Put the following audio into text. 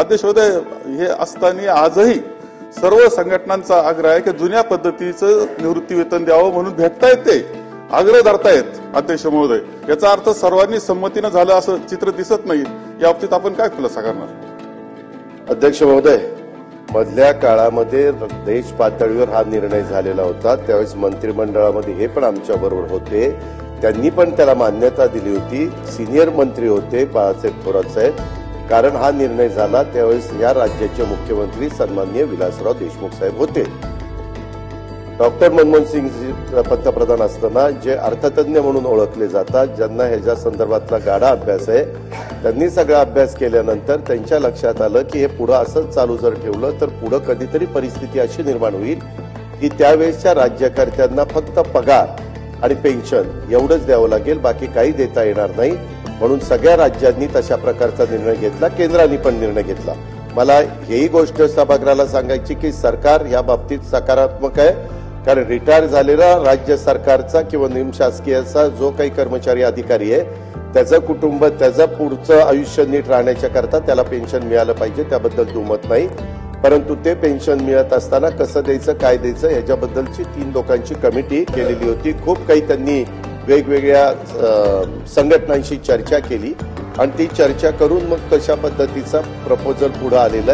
अध्यक्ष महोदय, हे असताना आजही सर्व संघटनांचा आग्रह आहे की जुन्या पद्धतीचं निवृत्ती वेतन द्यावं म्हणून भेटतायत, ते आग्रह धरतायत अध्यक्ष महोदय. याचा अर्थ सर्वांनी संमतीनं झालं असं चित्र दिसत नाही. या बाबतीत आपण काय खुलासा करणार? अध्यक्ष महोदय, मधल्या काळामध्ये देश पातळीवर हा निर्णय झालेला होता. त्यावेळेस मंत्रिमंडळामध्ये हे पण आमच्या बरोबर होते, त्यांनी पण त्याला मान्यता दिली होती. सिनियर मंत्री होते बाळासाहेब थोरात साहेब. कारण हा निर्णय झाला त्यावेळेस या राज्याचे मुख्यमंत्री सन्माननीय विलासराव देशमुख साहेब होते. डॉक्टर मनमोहन सिंग पंतप्रधान असताना जे अर्थतज्ञ म्हणून ओळखले जातात, ज्यांना ह्याच्या संदर्भातला गाढा अभ्यास आहे, त्यांनी सगळा अभ्यास केल्यानंतर त्यांच्या लक्षात आलं की हे पुढे असंच चालू जर ठेवलं तर पुढे कधीतरी परिस्थिती अशी निर्माण होईल की त्यावेळेसच्या राज्यकर्त्यांना फक्त पगार आणि पेन्शन एवढंच द्यावं लागेल, बाकी काही देता येणार नाही. म्हणून सगळ्या राज्यांनी तशा प्रकारचा निर्णय घेतला, केंद्राने पण निर्णय घेतला. मला ही गोष्ट सभागृहाला सांगायची की सरकार या बाबतीत सकारात्मक आहे. कारण रिटायर झालेला राज्य सरकारचा किंवा निमशासकीयचा जो काही कर्मचारी अधिकारी आहे, त्याचं कुटुंब त्याचं पुढचं आयुष्य नीट राहण्याच्या करता त्याला पेन्शन मिळालं पाहिजे, त्याबद्दल दुमत नाही. परंतु ते पेन्शन मिळत असताना कसं द्यायचं, काय द्यायचं याच्याबद्दलची 3 लोकांची कमिटी केलेली होती. खूप काही त्यांनी वेगवेगळ्या संघटनांशी चर्चा केली आणि ती चर्चा करून मग तशा पद्धतीचा प्रपोजल पुढे आलेला आहे.